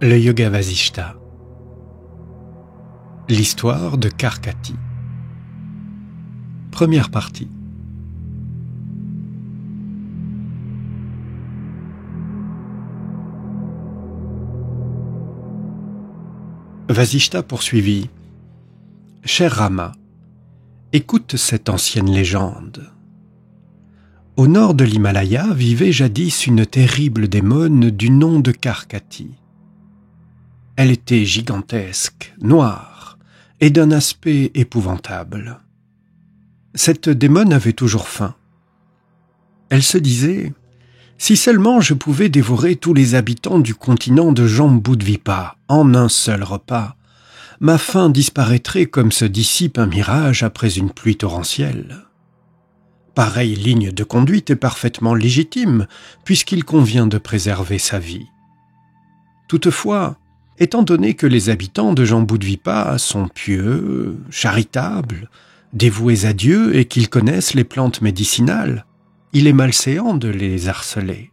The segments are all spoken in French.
Le Yoga Vasishta. L'histoire de Karkati. Première partie. Vasishta poursuivit. Cher Rama, écoute cette ancienne légende. Au nord de l'Himalaya vivait jadis une terrible démone du nom de Karkati. Elle était gigantesque, noire et d'un aspect épouvantable. Cette démone avait toujours faim. Elle se disait « Si seulement je pouvais dévorer tous les habitants du continent de Jambudvipa en un seul repas, ma faim disparaîtrait comme se dissipe un mirage après une pluie torrentielle. » Pareille ligne de conduite est parfaitement légitime, puisqu'il convient de préserver sa vie. Toutefois, étant donné que les habitants de Jambudvipa sont pieux, charitables, dévoués à Dieu et qu'ils connaissent les plantes médicinales, il est malséant de les harceler.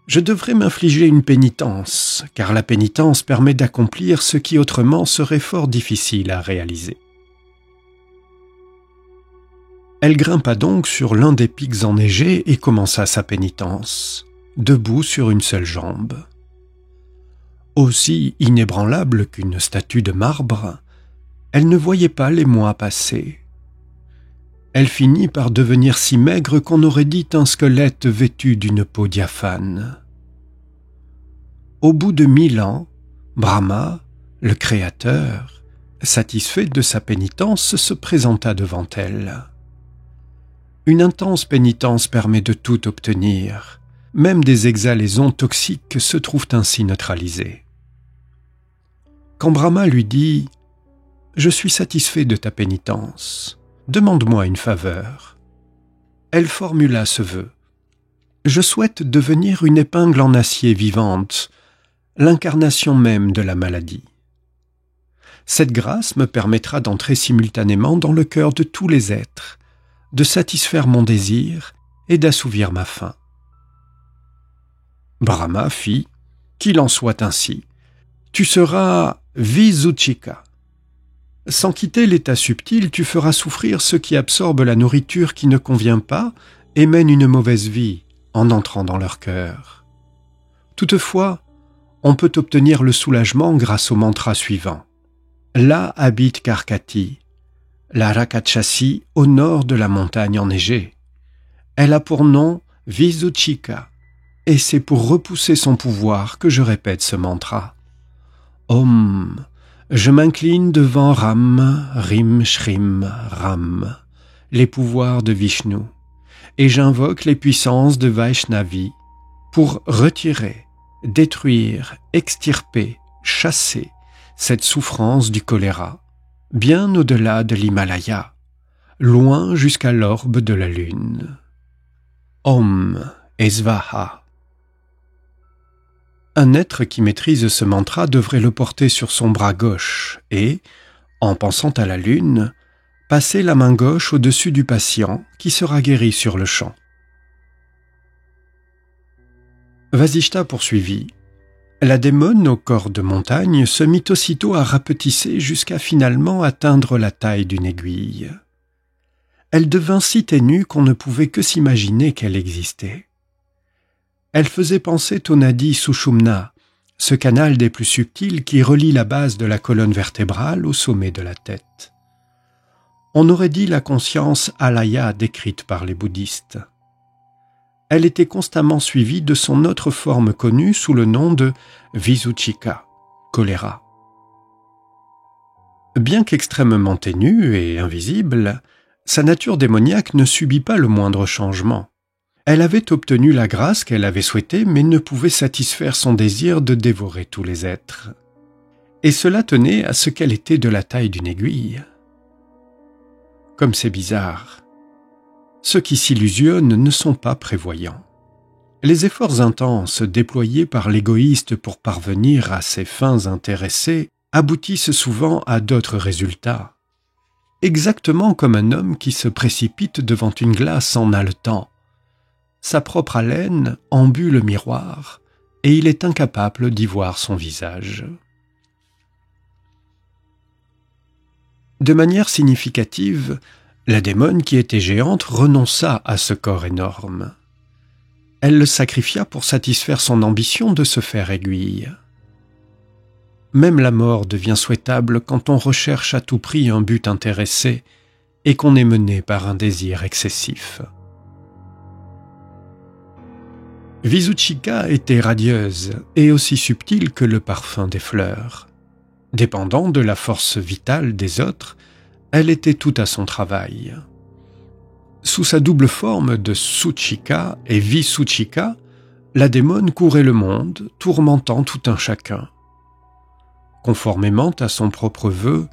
Je devrais m'infliger une pénitence, car la pénitence permet d'accomplir ce qui autrement serait fort difficile à réaliser. Elle grimpa donc sur l'un des pics enneigés et commença sa pénitence, debout sur une seule jambe. Aussi inébranlable qu'une statue de marbre, elle ne voyait pas les mois passer. Elle finit par devenir si maigre qu'on aurait dit un squelette vêtu d'une peau diaphane. Au bout de 1000 ans, Brahma, le Créateur, satisfait de sa pénitence, se présenta devant elle. Une intense pénitence permet de tout obtenir. Même des exhalaisons toxiques se trouvent ainsi neutralisées. Quand Brahma lui dit « Je suis satisfait de ta pénitence, demande-moi une faveur », elle formula ce vœu. « Je souhaite devenir une épingle en acier vivante, l'incarnation même de la maladie. Cette grâce me permettra d'entrer simultanément dans le cœur de tous les êtres, de satisfaire mon désir et d'assouvir ma faim. » Brahma fit « Qu'il en soit ainsi. Tu seras Visuchika. Sans quitter l'état subtil, tu feras souffrir ceux qui absorbent la nourriture qui ne convient pas et mènent une mauvaise vie en entrant dans leur cœur. Toutefois, on peut obtenir le soulagement grâce au mantra suivant. Là habite Karkati, la Rakshasi au nord de la montagne enneigée. Elle a pour nom Visuchika, et c'est pour repousser son pouvoir que je répète ce mantra. Om, je m'incline devant Ram, Rim, Shrim, Ram, les pouvoirs de Vishnu, et j'invoque les puissances de Vaishnavi pour retirer, détruire, extirper, chasser cette souffrance du choléra, bien au-delà de l'Himalaya, loin jusqu'à l'orbe de la lune. Om Esvaha. Un être qui maîtrise ce mantra devrait le porter sur son bras gauche et, en pensant à la lune, passer la main gauche au-dessus du patient qui sera guéri sur le champ. Vasishta poursuivit. La démone au corps de montagne se mit aussitôt à rapetisser jusqu'à finalement atteindre la taille d'une aiguille. Elle devint si ténue qu'on ne pouvait que s'imaginer qu'elle existait. Elle faisait penser au nadi sushumna, ce canal des plus subtils qui relie la base de la colonne vertébrale au sommet de la tête. On aurait dit la conscience alaya décrite par les bouddhistes. Elle était constamment suivie de son autre forme connue sous le nom de Visuchika, choléra. Bien qu'extrêmement ténue et invisible, sa nature démoniaque ne subit pas le moindre changement. Elle avait obtenu la grâce qu'elle avait souhaitée, mais ne pouvait satisfaire son désir de dévorer tous les êtres. Et cela tenait à ce qu'elle était de la taille d'une aiguille. Comme c'est bizarre. Ceux qui s'illusionnent ne sont pas prévoyants. Les efforts intenses déployés par l'égoïste pour parvenir à ses fins intéressées aboutissent souvent à d'autres résultats. Exactement comme un homme qui se précipite devant une glace en haletant. Sa propre haleine embue le miroir et il est incapable d'y voir son visage. De manière significative, la démone qui était géante renonça à ce corps énorme. Elle le sacrifia pour satisfaire son ambition de se faire aiguille. Même la mort devient souhaitable quand on recherche à tout prix un but intéressé et qu'on est mené par un désir excessif. Visuchica était radieuse et aussi subtile que le parfum des fleurs. Dépendant de la force vitale des autres, elle était tout à son travail. Sous sa double forme de Suchika et Visuchika, la démone courait le monde, tourmentant tout un chacun. Conformément à son propre vœu,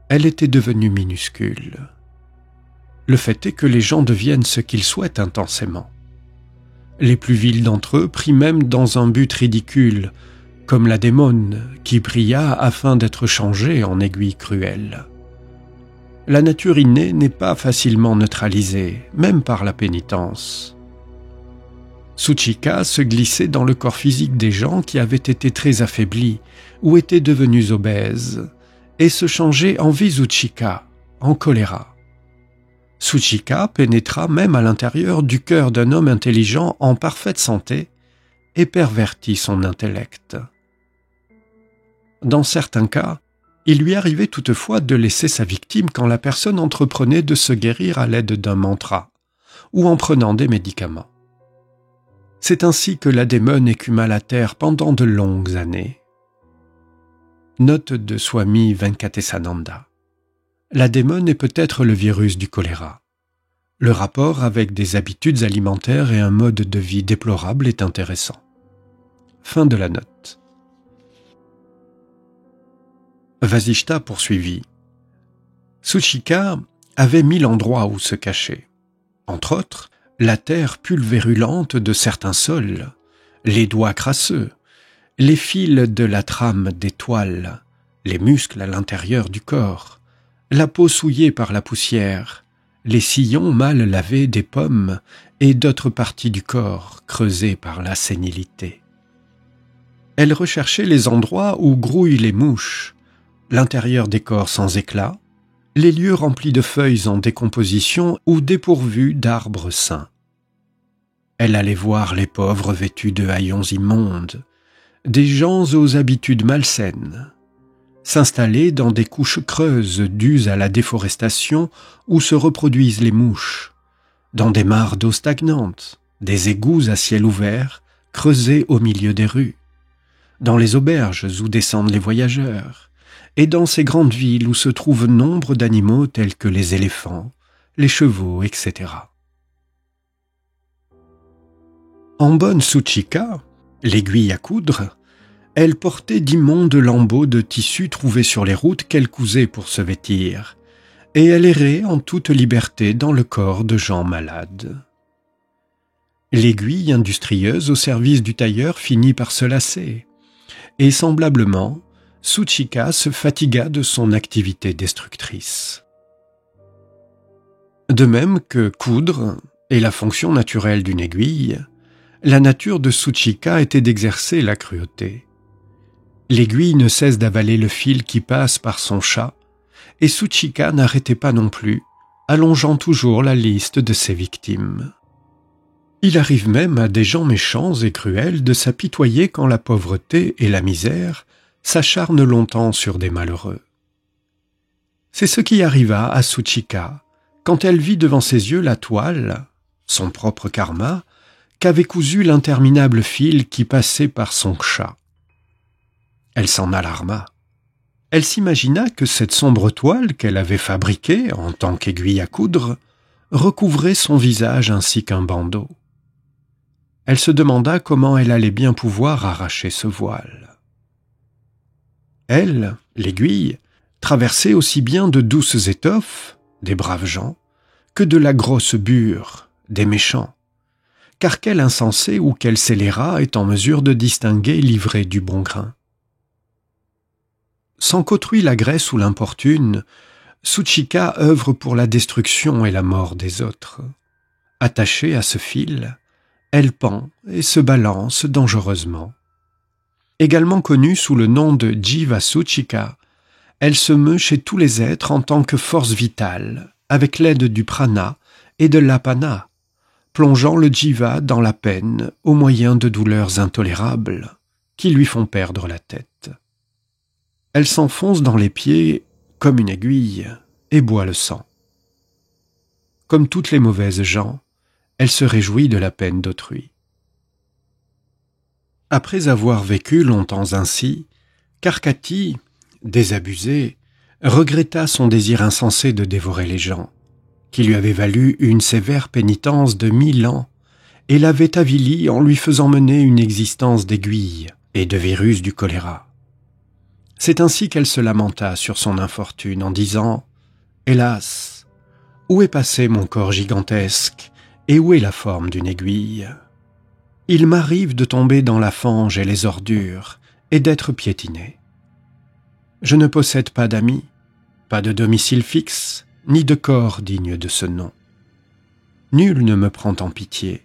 elle était devenue minuscule. Le fait est que les gens deviennent ce qu'ils souhaitent intensément. Les plus vils d'entre eux prient même dans un but ridicule, comme la démone qui pria afin d'être changée en aiguille cruelle. La nature innée n'est pas facilement neutralisée, même par la pénitence. Suchika se glissait dans le corps physique des gens qui avaient été très affaiblis ou étaient devenus obèses, et se changeait en Visuchika, en choléra. Suchika pénétra même à l'intérieur du cœur d'un homme intelligent en parfaite santé et pervertit son intellect. Dans certains cas, il lui arrivait toutefois de laisser sa victime quand la personne entreprenait de se guérir à l'aide d'un mantra ou en prenant des médicaments. C'est ainsi que la démone écuma la terre pendant de longues années. Note de Swami Venkatesananda. La démone est peut-être le virus du choléra. Le rapport avec des habitudes alimentaires et un mode de vie déplorable est intéressant. Fin de la note. Vasishta poursuivit. Suchika avait 1000 endroits où se cacher. Entre autres, la terre pulvérulente de certains sols, les doigts crasseux, les fils de la trame des toiles, les muscles à l'intérieur du corps, la peau souillée par la poussière, les sillons mal lavés des pommes et d'autres parties du corps creusées par la sénilité. Elle recherchait les endroits où grouillent les mouches, l'intérieur des corps sans éclat, les lieux remplis de feuilles en décomposition ou dépourvus d'arbres sains. Elle allait voir les pauvres vêtus de haillons immondes, des gens aux habitudes malsaines, s'installer dans des couches creuses dues à la déforestation où se reproduisent les mouches, dans des mares d'eau stagnantes, des égouts à ciel ouvert creusés au milieu des rues, dans les auberges où descendent les voyageurs, et dans ces grandes villes où se trouvent nombre d'animaux tels que les éléphants, les chevaux, etc. En bonne Suchika, l'aiguille à coudre, elle portait d'immondes lambeaux de tissu trouvés sur les routes qu'elle cousait pour se vêtir, et elle errait en toute liberté dans le corps de gens malades. L'aiguille industrieuse au service du tailleur finit par se lasser, et semblablement, Suchika se fatigua de son activité destructrice. De même que coudre est la fonction naturelle d'une aiguille, la nature de Suchika était d'exercer la cruauté. L'aiguille ne cesse d'avaler le fil qui passe par son chat, et Suchika n'arrêtait pas non plus, allongeant toujours la liste de ses victimes. Il arrive même à des gens méchants et cruels de s'apitoyer quand la pauvreté et la misère s'acharnent longtemps sur des malheureux. C'est ce qui arriva à Suchika quand elle vit devant ses yeux la toile, son propre karma, qu'avait cousu l'interminable fil qui passait par son chat. Elle s'en alarma. Elle s'imagina que cette sombre toile qu'elle avait fabriquée en tant qu'aiguille à coudre recouvrait son visage ainsi qu'un bandeau. Elle se demanda comment elle allait bien pouvoir arracher ce voile. Elle, l'aiguille, traversait aussi bien de douces étoffes, des braves gens, que de la grosse bure, des méchants, car quel insensé ou quel scélérat est en mesure de distinguer l'ivraie du bon grain. Sans qu'autrui l'agresse ou l'importune, Suchika œuvre pour la destruction et la mort des autres. Attachée à ce fil, elle pend et se balance dangereusement, Également connue sous le nom de Jiva Suchika, elle se meut chez tous les êtres en tant que force vitale, avec l'aide du prana et de l'apana, plongeant le jiva dans la peine au moyen de douleurs intolérables qui lui font perdre la tête. Elle s'enfonce dans les pieds comme une aiguille et boit le sang. Comme toutes les mauvaises gens, elle se réjouit de la peine d'autrui. Après avoir vécu longtemps ainsi, Karkati, désabusée, regretta son désir insensé de dévorer les gens, qui lui avait valu une sévère pénitence de 1000 ans et l'avait avilie en lui faisant mener une existence d'aiguille et de virus du choléra. C'est ainsi qu'elle se lamenta sur son infortune en disant « Hélas, où est passé mon corps gigantesque et où est la forme d'une aiguille ? Il m'arrive de tomber dans la fange et les ordures et d'être piétiné. Je ne possède pas d'amis, pas de domicile fixe, ni de corps digne de ce nom. Nul ne me prend en pitié.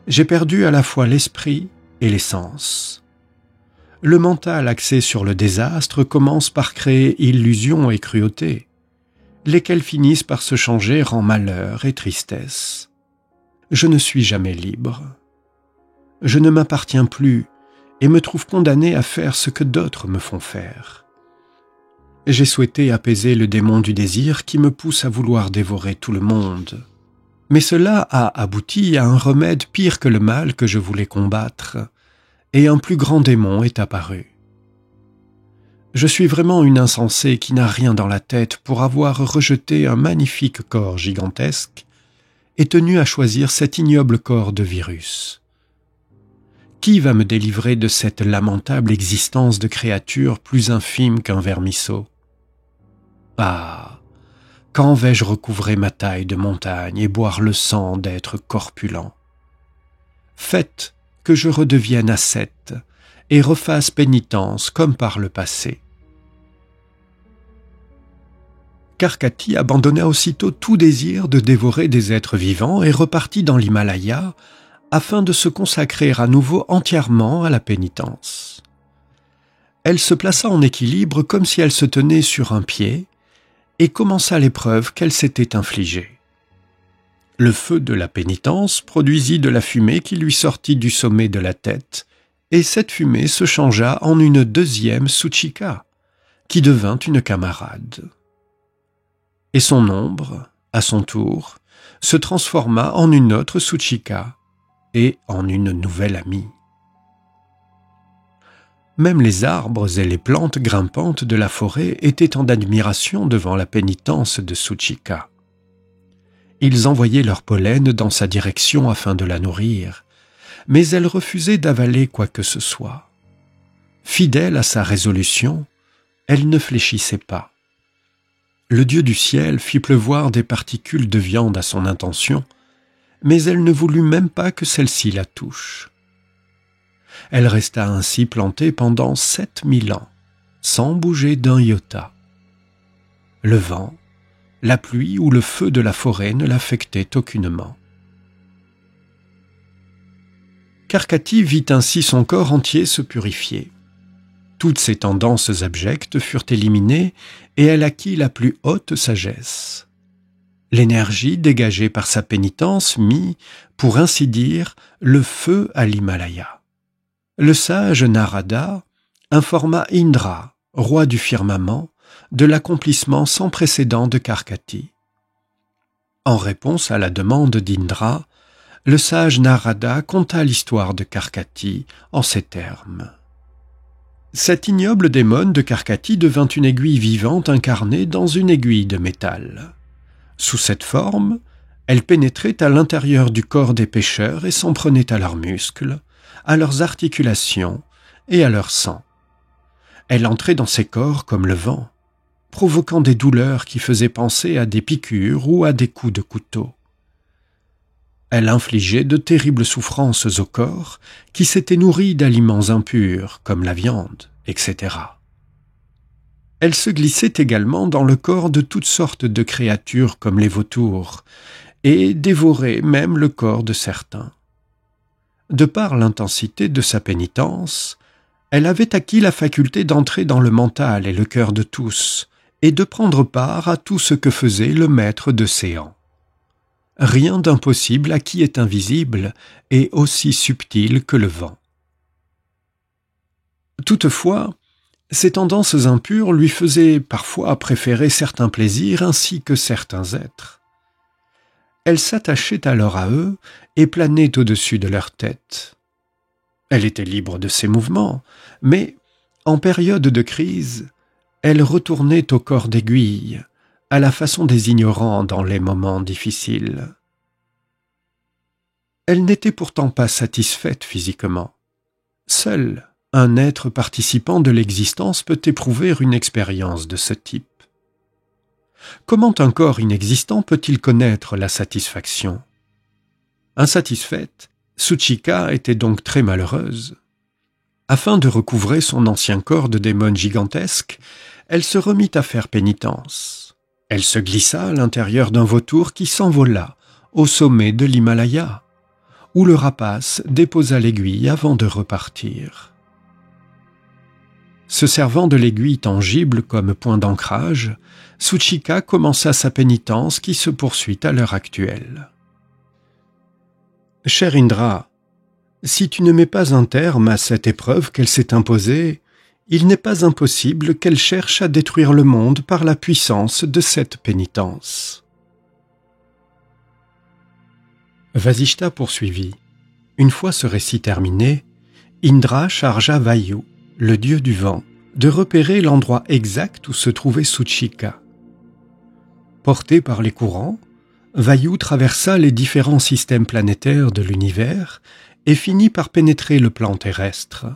J'ai perdu à la fois l'esprit et les sens. Le mental axé sur le désastre commence par créer illusions et cruauté, lesquelles finissent par se changer en malheur et tristesse. Je ne suis jamais libre. Je ne m'appartiens plus et me trouve condamné à faire ce que d'autres me font faire. J'ai souhaité apaiser le démon du désir qui me pousse à vouloir dévorer tout le monde. Mais cela a abouti à un remède pire que le mal que je voulais combattre, et un plus grand démon est apparu. Je suis vraiment une insensée qui n'a rien dans la tête pour avoir rejeté un magnifique corps gigantesque et tenu à choisir cet ignoble corps de virus. Qui va me délivrer de cette lamentable existence de créature plus infime qu'un vermisseau ? Ah, quand vais-je recouvrer ma taille de montagne et boire le sang d'êtres corpulents ? Faites que je redevienne ascète et refasse pénitence comme par le passé. Karkati abandonna aussitôt tout désir de dévorer des êtres vivants et repartit dans l'Himalaya afin de se consacrer à nouveau entièrement à la pénitence. Elle se plaça en équilibre comme si elle se tenait sur un pied et commença l'épreuve qu'elle s'était infligée. Le feu de la pénitence produisit de la fumée qui lui sortit du sommet de la tête, et cette fumée se changea en une deuxième Suchika, qui devint une camarade. Et son ombre, à son tour, se transforma en une autre Suchika et en une nouvelle amie. Même les arbres et les plantes grimpantes de la forêt étaient en admiration devant la pénitence de Suchika. Ils envoyaient leur pollen dans sa direction afin de la nourrir, mais elle refusait d'avaler quoi que ce soit. Fidèle à sa résolution, elle ne fléchissait pas. Le Dieu du ciel fit pleuvoir des particules de viande à son intention, mais elle ne voulut même pas que celle-ci la touche. Elle resta ainsi plantée pendant 7000 ans, sans bouger d'un iota. Le vent, la pluie ou le feu de la forêt ne l'affectaient aucunement. Karkati vit ainsi son corps entier se purifier. Toutes ses tendances abjectes furent éliminées et elle acquit la plus haute sagesse. L'énergie dégagée par sa pénitence mit, pour ainsi dire, le feu à l'Himalaya. Le sage Narada informa Indra, roi du firmament, de l'accomplissement sans précédent de Karkati. En réponse à la demande d'Indra, le sage Narada conta l'histoire de Karkati en ces termes. Cette ignoble démone de Karkati devint une aiguille vivante incarnée dans une aiguille de métal. Sous cette forme, elle pénétrait à l'intérieur du corps des pécheurs et s'en prenait à leurs muscles, à leurs articulations et à leur sang. Elle entrait dans ces corps comme le vent, provoquant des douleurs qui faisaient penser à des piqûres ou à des coups de couteau. Elle infligeait de terribles souffrances au corps qui s'était nourri d'aliments impurs comme la viande, etc. Elle se glissait également dans le corps de toutes sortes de créatures comme les vautours et dévorait même le corps de certains. De par l'intensité de sa pénitence, Elle avait acquis la faculté d'entrer dans le mental et le cœur de tous, et de prendre part à tout ce que faisait le maître de séant. Rien d'impossible à qui est invisible et aussi subtil que le vent. Toutefois, ces tendances impures lui faisaient parfois préférer certains plaisirs ainsi que certains êtres. Elle s'attachait alors à eux et planait au-dessus de leur tête. Elle était libre de ses mouvements, mais, en période de crise, elle retournait au corps d'aiguille, à la façon des ignorants dans les moments difficiles. Elle n'était pourtant pas satisfaite physiquement. Seul un être participant de l'existence peut éprouver une expérience de ce type. Comment un corps inexistant peut-il connaître la satisfaction? Insatisfaite, Suchika était donc très malheureuse. Afin de recouvrer son ancien corps de démon gigantesque, elle se remit à faire pénitence. Elle se glissa à l'intérieur d'un vautour qui s'envola au sommet de l'Himalaya, où le rapace déposa l'aiguille avant de repartir. Se servant de l'aiguille tangible comme point d'ancrage, Suchika commença sa pénitence qui se poursuit à l'heure actuelle. Cher Indra, si tu ne mets pas un terme à cette épreuve qu'elle s'est imposée, il n'est pas impossible qu'elle cherche à détruire le monde par la puissance de cette pénitence. Vasishta poursuivit. Une fois ce récit terminé, Indra chargea Vayu, le dieu du vent, de repérer l'endroit exact où se trouvait Suchika. Porté par les courants, Vayu traversa les différents systèmes planétaires de l'univers et finit par pénétrer le plan terrestre.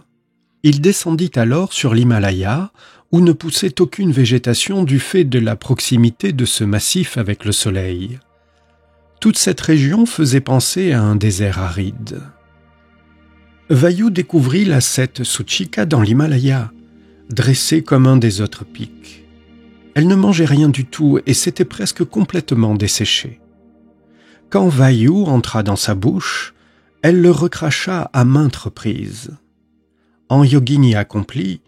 Il descendit alors sur l'Himalaya, où ne poussait aucune végétation du fait de la proximité de ce massif avec le soleil. Toute cette région faisait penser à un désert aride. Vayu découvrit la Sette Suchika dans l'Himalaya, dressée comme un des autres pics. Elle ne mangeait rien du tout et s'était presque complètement desséchée. Quand Vayu entra dans sa bouche, elle le recracha à maintes reprises. En yogini accomplie,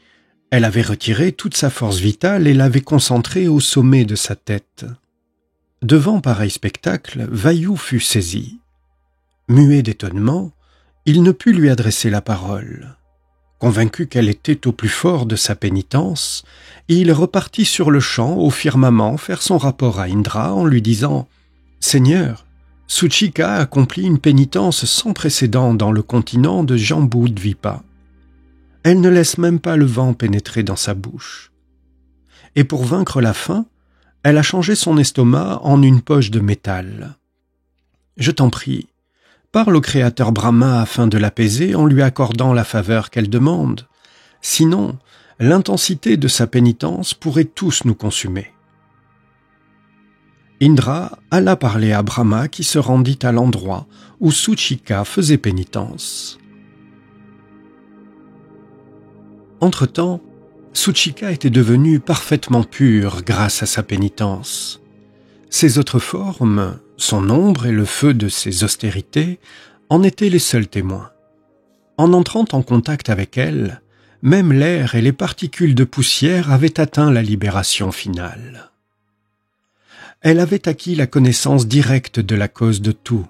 elle avait retiré toute sa force vitale et l'avait concentrée au sommet de sa tête. Devant pareil spectacle, Vayu fut saisi. Muet d'étonnement, il ne put lui adresser la parole. Convaincu qu'elle était au plus fort de sa pénitence, il repartit sur le champ au firmament faire son rapport à Indra en lui disant « Seigneur, Suchika accomplit une pénitence sans précédent dans le continent de Jambudvipa. Elle ne laisse même pas le vent pénétrer dans sa bouche. Et pour vaincre la faim, elle a changé son estomac en une poche de métal. Je t'en prie, parle au Créateur Brahma afin de l'apaiser en lui accordant la faveur qu'elle demande. Sinon, l'intensité de sa pénitence pourrait tous nous consumer. » Indra alla parler à Brahma qui se rendit à l'endroit où Suchika faisait pénitence. Entre-temps, Suchika était devenue parfaitement pure grâce à sa pénitence. Ses autres formes, son ombre et le feu de ses austérités, en étaient les seuls témoins. En entrant en contact avec elle, même l'air et les particules de poussière avaient atteint la libération finale. Elle avait acquis la connaissance directe de la cause de tout,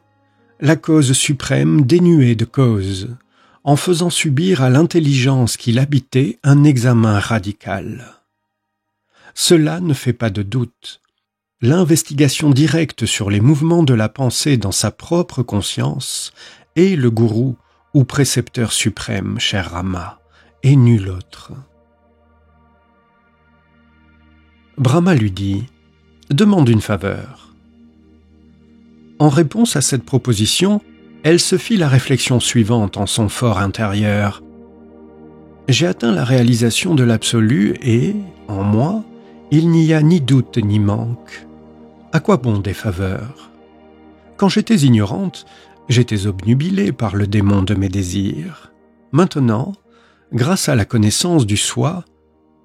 la cause suprême dénuée de cause, en faisant subir à l'intelligence qui l'habitait un examen radical. Cela ne fait pas de doute. L'investigation directe sur les mouvements de la pensée dans sa propre conscience est le gourou ou précepteur suprême, cher Rama, et nul autre. Brahma lui dit « Demande une faveur. » En réponse à cette proposition, elle se fit la réflexion suivante en son fort intérieur. « J'ai atteint la réalisation de l'absolu et, en moi, il n'y a ni doute ni manque. À quoi bon des faveurs? Quand j'étais ignorante, j'étais obnubilée par le démon de mes désirs. Maintenant, grâce à la connaissance du soi,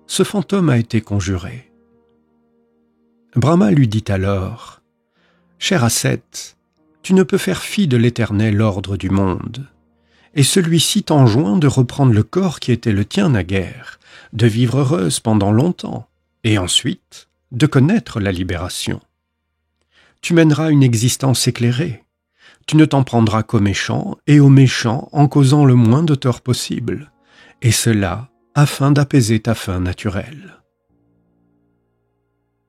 ce fantôme a été conjuré. » Brahma lui dit alors « Cher ascète, tu ne peux faire fi de l'éternel ordre du monde. et celui-ci t'enjoint de reprendre le corps qui était le tien naguère, de vivre heureuse pendant longtemps, et ensuite de connaître la libération. Tu mèneras une existence éclairée. Tu ne t'en prendras qu'aux méchants, et aux méchants en causant le moins de tort possible, et cela afin d'apaiser ta faim naturelle.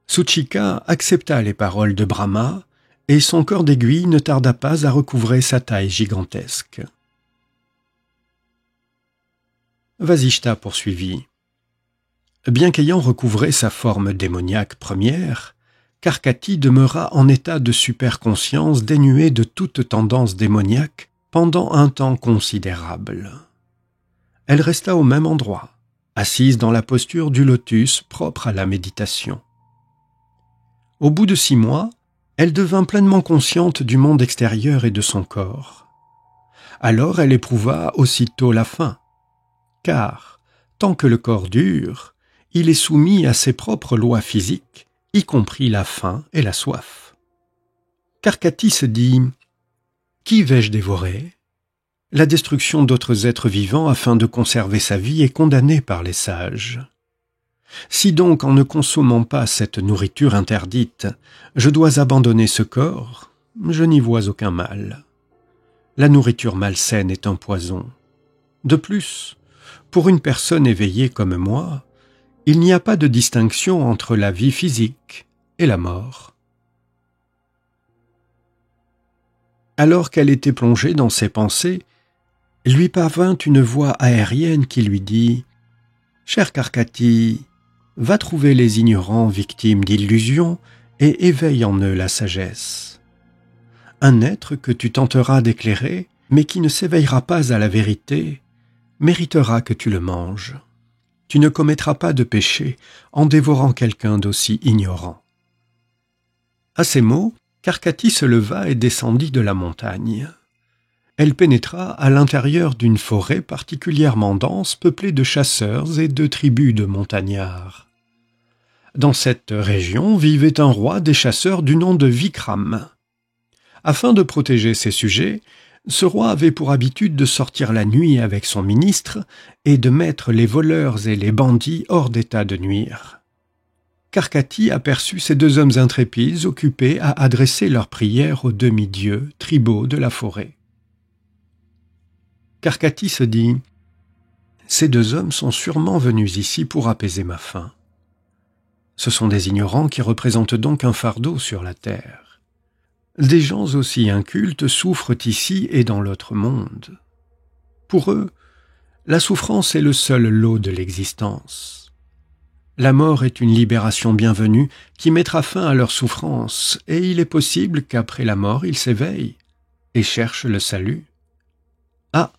Suchika accepta les paroles de Brahma, et son corps d'aiguille ne tarda pas à recouvrer sa taille gigantesque. Vasishta poursuivit. Bien qu'ayant recouvré sa forme démoniaque première, Karkati demeura en état de superconscience dénué de toute tendance démoniaque pendant un temps considérable. Elle resta au même endroit, assise dans la posture du lotus propre à la méditation. Au bout de 6 mois, elle devint pleinement consciente du monde extérieur et de son corps. Alors elle éprouva aussitôt la faim, car, tant que le corps dure, il est soumis à ses propres lois physiques, y compris la faim et la soif. Karkati se dit « Qui vais-je dévorer ?» La destruction d'autres êtres vivants afin de conserver sa vie est condamnée par les sages. Si donc, en ne consommant pas cette nourriture interdite, je dois abandonner ce corps, je n'y vois aucun mal. La nourriture malsaine est un poison. De plus, pour une personne éveillée comme moi, il n'y a pas de distinction entre la vie physique et la mort. Alors qu'elle était plongée dans ses pensées, lui parvint une voix aérienne qui lui dit « Cher Karkati, va trouver les ignorants victimes d'illusions et éveille en eux la sagesse. Un être que tu tenteras d'éclairer, mais qui ne s'éveillera pas à la vérité, méritera que tu le manges. Tu ne commettras pas de péché en dévorant quelqu'un d'aussi ignorant. » À ces mots, Karkati se leva et descendit de la montagne. Elle pénétra à l'intérieur d'une forêt particulièrement dense peuplée de chasseurs et de tribus de montagnards. Dans cette région vivait un roi des chasseurs du nom de Vikram. Afin de protéger ses sujets, ce roi avait pour habitude de sortir la nuit avec son ministre et de mettre les voleurs et les bandits hors d'état de nuire. Karkati aperçut ces 2 hommes intrépides occupés à adresser leurs prières aux demi-dieux tribaux de la forêt. Karkati se dit « Ces 2 hommes sont sûrement venus ici pour apaiser ma faim. Ce sont des ignorants qui représentent donc un fardeau sur la terre. Des gens aussi incultes souffrent ici et dans l'autre monde. Pour eux, la souffrance est le seul lot de l'existence. La mort est une libération bienvenue qui mettra fin à leur souffrance, et il est possible qu'après la mort ils s'éveillent et cherchent le salut. Ah,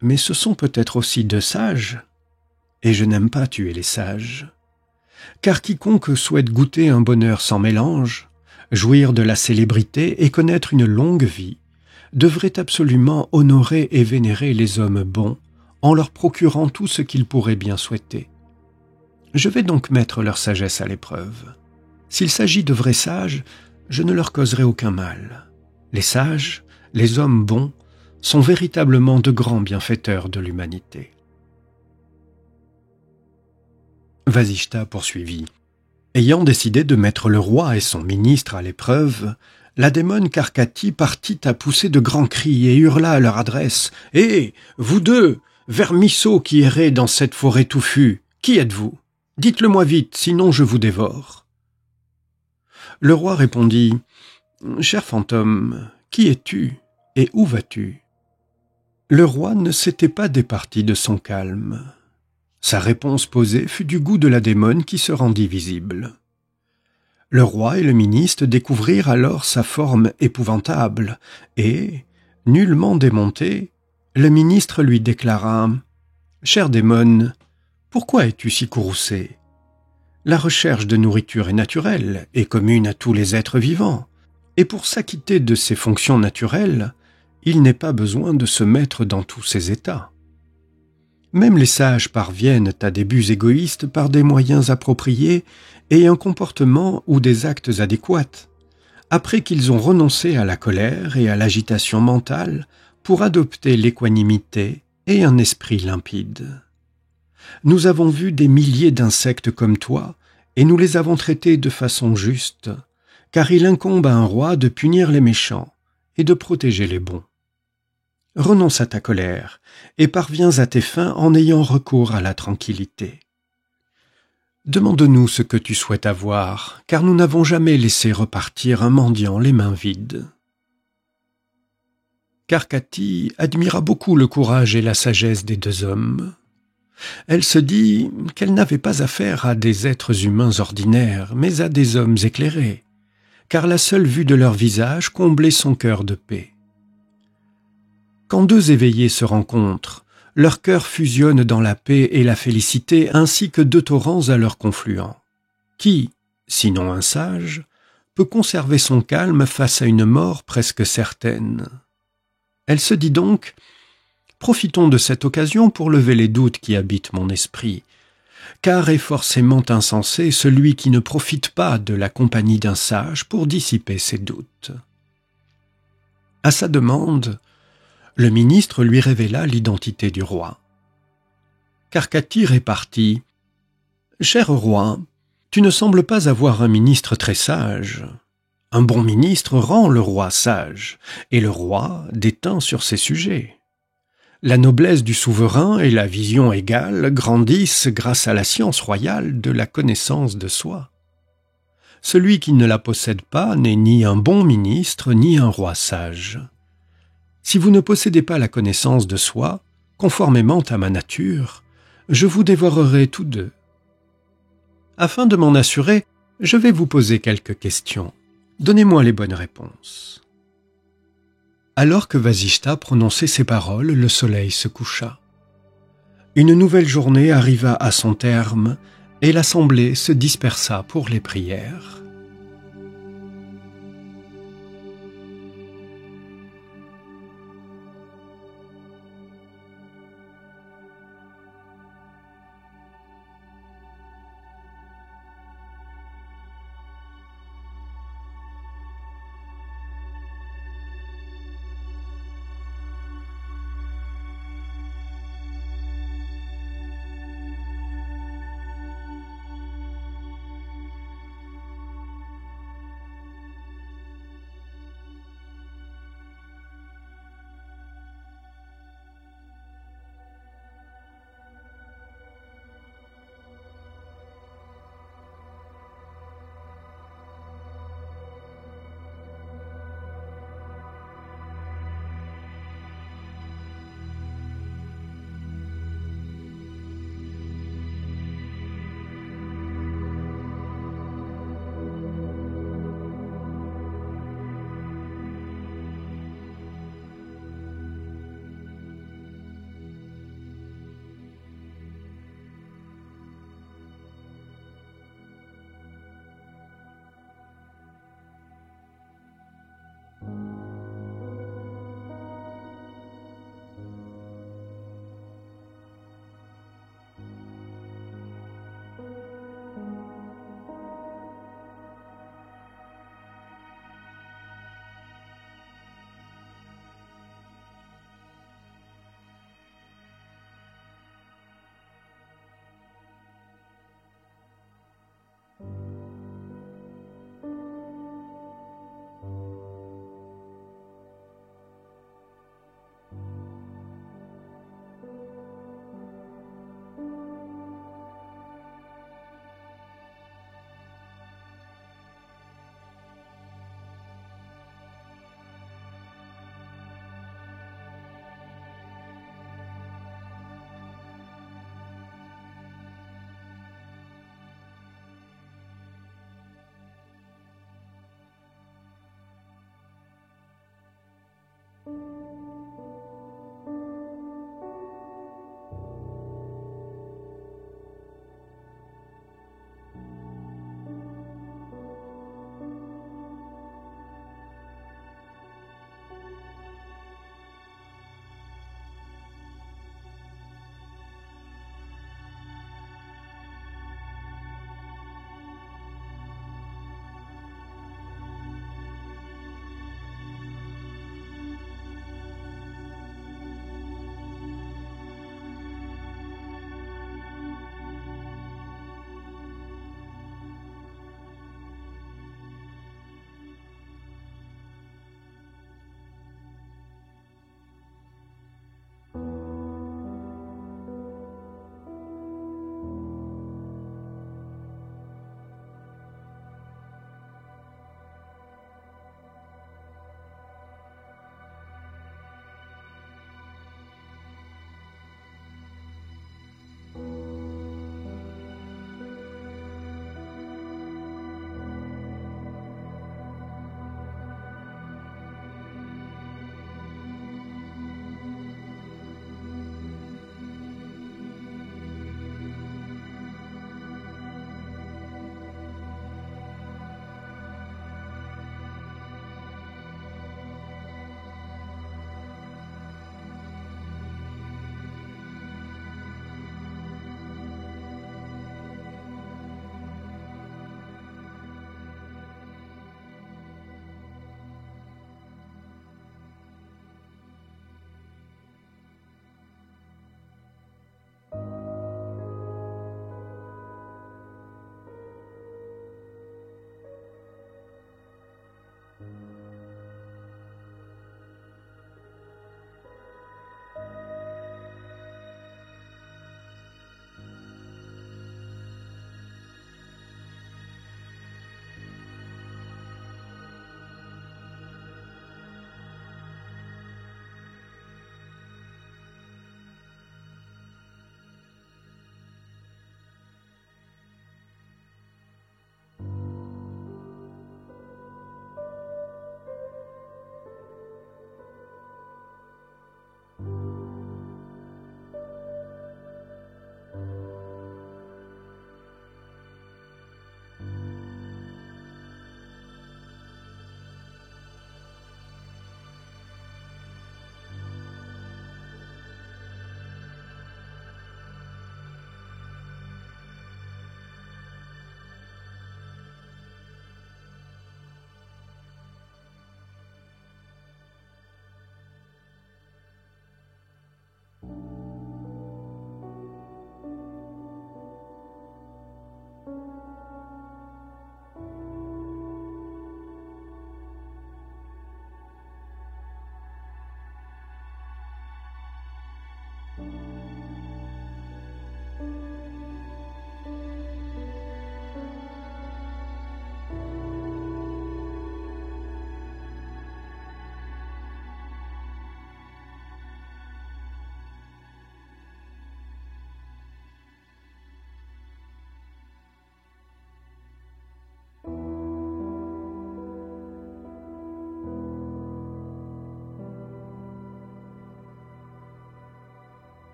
mais ce sont peut-être aussi 2 sages, et je n'aime pas tuer les sages. Car quiconque souhaite goûter un bonheur sans mélange, jouir de la célébrité et connaître une longue vie, devrait absolument honorer et vénérer les hommes bons en leur procurant tout ce qu'ils pourraient bien souhaiter. Je vais donc mettre leur sagesse à l'épreuve. S'il s'agit de vrais sages, je ne leur causerai aucun mal. Les sages, les hommes bons, sont véritablement de grands bienfaiteurs de l'humanité. Vasishta poursuivit. Ayant décidé de mettre le roi et son ministre à l'épreuve, la démone Karkati partit à pousser de grands cris et hurla à leur adresse « Hé, vous 2, vermisseaux qui errez dans cette forêt touffue, qui êtes-vous? Dites-le-moi vite, sinon je vous dévore. » Le roi répondit « Cher fantôme, qui es-tu et où vas-tu » Le roi ne s'était pas départi de son calme. Sa réponse posée fut du goût de la démone qui se rendit visible. Le roi et le ministre découvrirent alors sa forme épouvantable et, nullement démonté, le ministre lui déclara « Cher démone, pourquoi es-tu si courroucé? La recherche de nourriture est naturelle et commune à tous les êtres vivants, et pour s'acquitter de ses fonctions naturelles, il n'est pas besoin de se mettre dans tous ces états. Même les sages parviennent à des buts égoïstes par des moyens appropriés et un comportement ou des actes adéquats, après qu'ils ont renoncé à la colère et à l'agitation mentale pour adopter l'équanimité et un esprit limpide. Nous avons vu des milliers d'insectes comme toi, et nous les avons traités de façon juste, car il incombe à un roi de punir les méchants et de protéger les bons. Renonce à ta colère et parviens à tes fins en ayant recours à la tranquillité. Demande-nous ce que tu souhaites avoir, car nous n'avons jamais laissé repartir un mendiant les mains vides. Karkati admira beaucoup le courage et la sagesse des deux hommes. Elle se dit qu'elle n'avait pas affaire à des êtres humains ordinaires, mais à des hommes éclairés, car la seule vue de leur visage comblait son cœur de paix. Quand deux éveillés se rencontrent, leur cœur fusionne dans la paix et la félicité ainsi que deux torrents à leur confluent. Qui, sinon un sage, peut conserver son calme face à une mort presque certaine? Elle se dit donc: profitons de cette occasion pour lever les doutes qui habitent mon esprit, car est forcément insensé celui qui ne profite pas de la compagnie d'un sage pour dissiper ses doutes. À sa demande, le ministre lui révéla l'identité du roi. Karkati répartit: « Cher roi, tu ne sembles pas avoir un ministre très sage. Un bon ministre rend le roi sage, et le roi déteint sur ses sujets. La noblesse du souverain et la vision égale grandissent grâce à la science royale de la connaissance de soi. Celui qui ne la possède pas n'est ni un bon ministre ni un roi sage. Si vous ne possédez pas la connaissance de soi, conformément à ma nature, je vous dévorerai tous deux. Afin de m'en assurer, je vais vous poser quelques questions. Donnez-moi les bonnes réponses. » Alors que Vasishta prononçait ces paroles, le soleil se coucha. Une nouvelle journée arriva à son terme et l'assemblée se dispersa pour les prières.